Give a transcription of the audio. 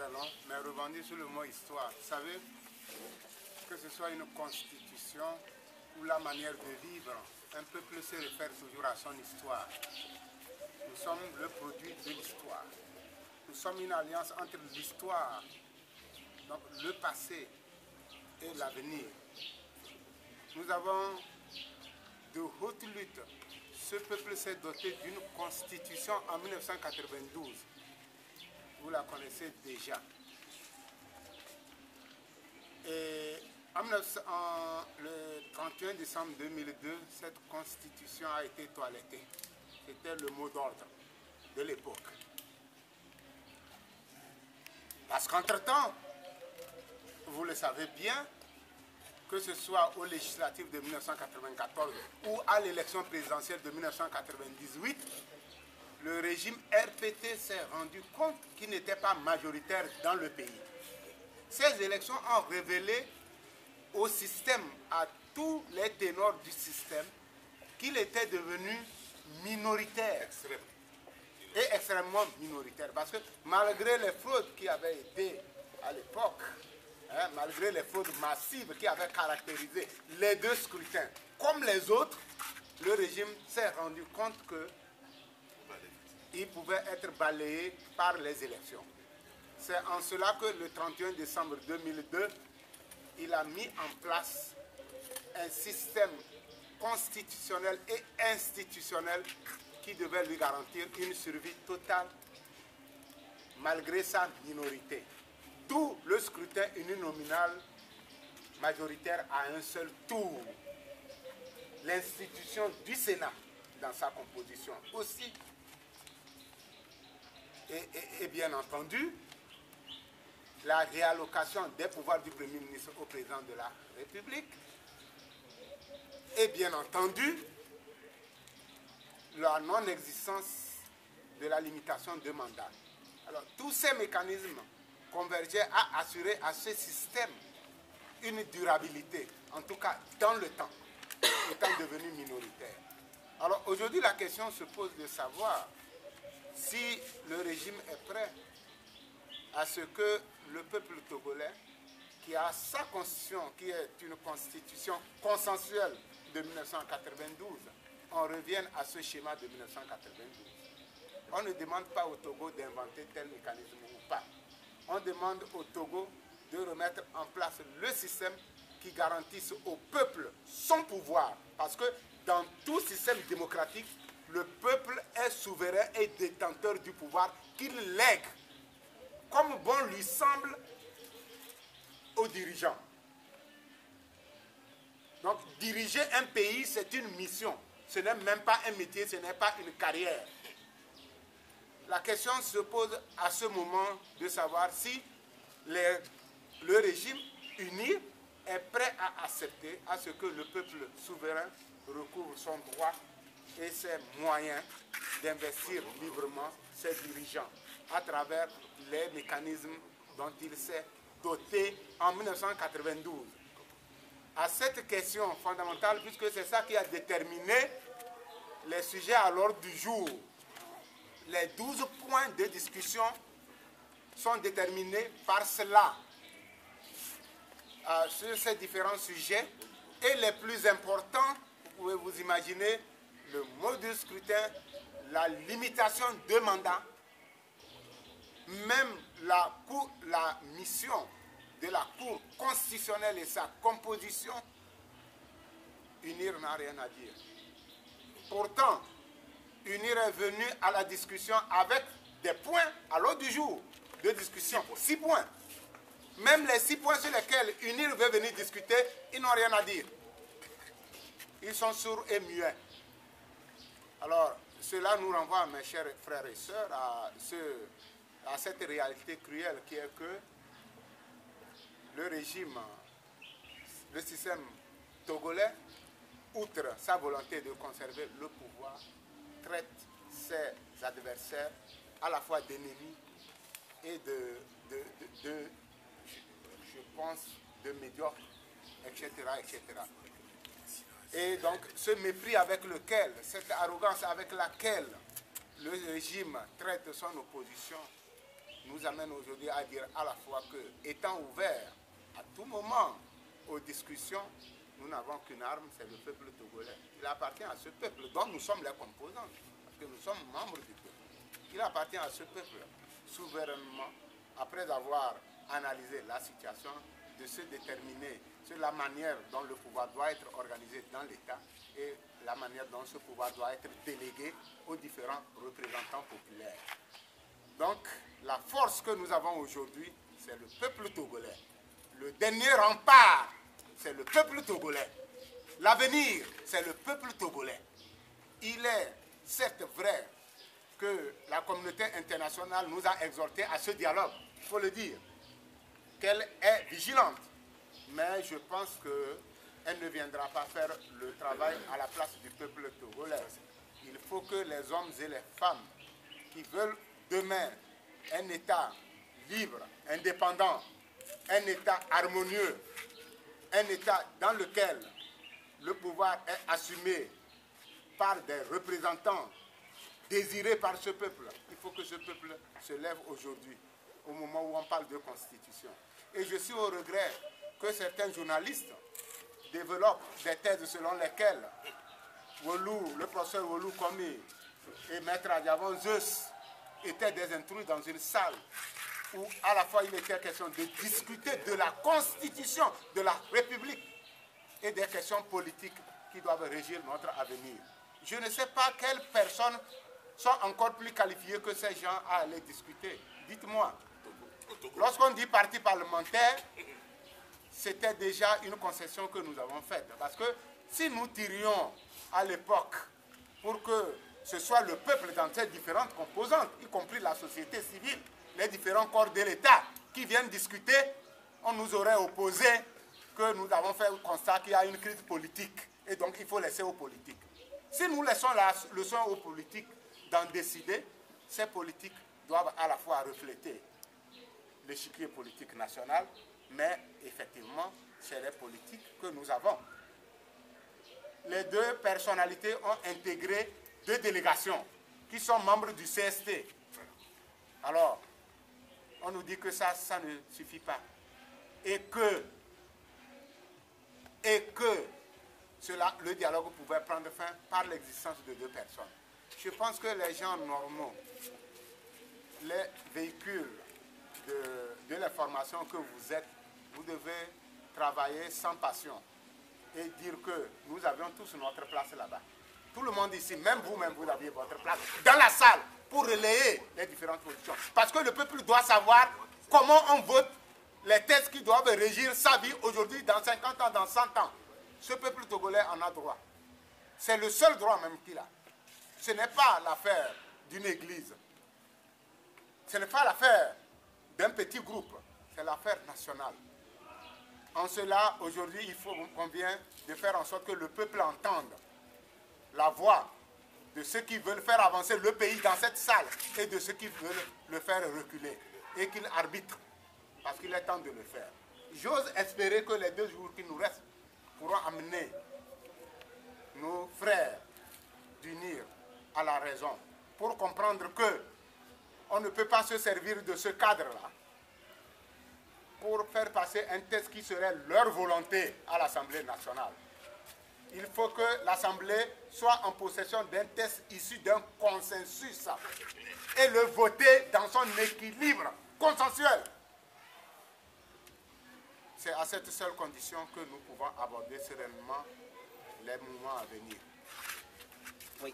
très long, mais rebondir sur le mot histoire. Vous savez, que ce soit une constitution ou la manière de vivre, un peuple se réfère toujours à son histoire. Nous sommes le produit de l'histoire. Nous sommes une alliance entre l'histoire, donc le passé et l'avenir. Nous avons de hautes luttes. Ce peuple s'est doté d'une constitution en 1992. Vous la connaissez déjà. Et le 31 décembre 2002, cette constitution a été toilettée. C'était le mot d'ordre de l'époque. Parce qu'entre-temps, vous le savez bien, que ce soit aux législatives de 1994 ou à l'élection présidentielle de 1998, le régime RPT s'est rendu compte qu'il n'était pas majoritaire dans le pays. Ces élections ont révélé au système, à tous les ténors du système, qu'il était devenu minoritaire. Et extrêmement minoritaire. Parce que malgré les fraudes qui avaient été à l'époque, malgré les fraudes massives qui avaient caractérisé les deux scrutins, comme les autres, le régime s'est rendu compte qu'il pouvait être balayé par les élections. C'est en cela que le 31 décembre 2002, il a mis en place un système constitutionnel et institutionnel qui devait lui garantir une survie totale malgré sa minorité. D'où le scrutin uninominal majoritaire à un seul tour. L'institution du Sénat dans sa composition aussi. Et bien entendu, la réallocation des pouvoirs du Premier ministre au président de la République. Et bien entendu, la non-existence de la limitation de mandat. Alors, tous ces mécanismes convergeaient à assurer à ce système une durabilité, en tout cas dans le temps, étant devenu minoritaire. Alors, aujourd'hui, la question se pose de savoir si le régime est prêt à ce que le peuple togolais, qui a sa constitution, qui est une constitution consensuelle de 1992, on revienne à ce schéma de 1992. On ne demande pas au Togo d'inventer tel mécanisme ou pas. On demande au Togo de remettre en place le système qui garantisse au peuple son pouvoir. Parce que dans tout système démocratique, le peuple est souverain et détenteur du pouvoir qu'il lègue comme bon lui semble aux dirigeants. Donc, diriger un pays, c'est une mission. Ce n'est même pas un métier, ce n'est pas une carrière. La question se pose à ce moment de savoir si le régime uni est prêt à accepter à ce que le peuple souverain recouvre son droit et ses moyens d'investir librement ses dirigeants à travers les mécanismes dont il s'est doté en 1992. À cette question fondamentale, puisque c'est ça qui a déterminé les sujets à l'ordre du jour, les 12 points de discussion sont déterminés par cela. Sur ces différents sujets, et les plus importants, vous pouvez vous imaginer le mode de scrutin, la limitation de mandat, même la mission de la Cour constitutionnelle et sa composition, UNIR n'a rien à dire. Pourtant, UNIR est venu à la discussion avec des points à l'ordre du jour de discussion. 6 points. Même les 6 points sur lesquels UNIR veut venir discuter, ils n'ont rien à dire. Ils sont sourds et muets. Alors, cela nous renvoie, mes chers frères et sœurs, à cette réalité cruelle qui est que le régime, le système togolais, outre sa volonté de conserver le pouvoir, traite ses adversaires à la fois d'ennemis et je pense, de médiocres, etc., etc. Et donc, ce mépris avec lequel, cette arrogance avec laquelle le régime traite son opposition nous amène aujourd'hui à dire à la fois que, étant ouvert à tout moment aux discussions, nous n'avons qu'une arme, c'est le peuple togolais. Il appartient à ce peuple dont nous sommes les composants, parce que nous sommes membres du peuple. Il appartient à ce peuple, souverainement, après avoir analysé la situation, de se déterminer sur la manière dont le pouvoir doit être organisé dans l'État et la manière dont ce pouvoir doit être délégué aux différents représentants populaires. Donc, la force que nous avons aujourd'hui, c'est le peuple togolais. Le dernier rempart, c'est le peuple togolais. L'avenir, c'est le peuple togolais. Il est certes vrai que la communauté internationale nous a exhortés à ce dialogue, il faut le dire, qu'elle est vigilante. Mais je pense qu'elle ne viendra pas faire le travail à la place du peuple togolais. Il faut que les hommes et les femmes qui veulent demain un État libre, indépendant, un État harmonieux, un État dans lequel le pouvoir est assumé par des représentants désirés par ce peuple. Il faut que ce peuple se lève aujourd'hui, au moment où on parle de constitution. Et je suis au regret que certains journalistes développent des thèses selon lesquelles le professeur Wolu Komi et Maître Adjavon Zeus étaient des intrus dans une salle où à la fois il était question de discuter de la constitution de la République et des questions politiques qui doivent régir notre avenir. Je ne sais pas quelles personnes sont encore plus qualifiées que ces gens à aller discuter. Dites-moi, lorsqu'on dit parti parlementaire, c'était déjà une concession que nous avons faite. Parce que si nous tirions à l'époque pour que ce soit le peuple dans ses différentes composantes, y compris la société civile, les différents corps de l'État qui viennent discuter, on nous aurait opposé que nous avons fait le constat qu'il y a une crise politique. Et donc il faut laisser aux politiques. Si nous laissons la leçon aux politiques d'en décider, ces politiques doivent à la fois refléter l'échiquier politique national, mais effectivement, c'est les politiques que nous avons. Les deux personnalités ont intégré 2 délégations qui sont membres du CST. Alors, on nous dit que ça ne suffit pas. Et que le dialogue pouvait prendre fin par l'existence de 2 personnes. Je pense que les gens normaux, les véhicules de l'information que vous êtes, vous devez travailler sans passion et dire que nous avions tous notre place là-bas. Tout le monde ici, même vous-même, vous aviez votre place dans la salle pour relayer les différentes positions. Parce que le peuple doit savoir comment on vote les textes qui doivent régir sa vie aujourd'hui, dans 50 ans, dans 100 ans. Ce peuple togolais en a droit. C'est le seul droit même qu'il a. Ce n'est pas l'affaire d'une église. Ce n'est pas l'affaire d'un petit groupe. C'est l'affaire nationale. En cela, aujourd'hui, il convient de faire en sorte que le peuple entende la voix de ceux qui veulent faire avancer le pays dans cette salle et de ceux qui veulent le faire reculer. Et qu'il arbitre, parce qu'il est temps de le faire. J'ose espérer que les 2 jours qui nous restent pourront amener nos frères d'unir à la raison pour comprendre que on ne peut pas se servir de ce cadre-là pour faire passer un texte qui serait leur volonté à l'Assemblée nationale. Il faut que l'Assemblée soit en possession d'un texte issu d'un consensus et le voter dans son équilibre consensuel. C'est à cette seule condition que nous pouvons aborder sereinement les moments à venir. Oui.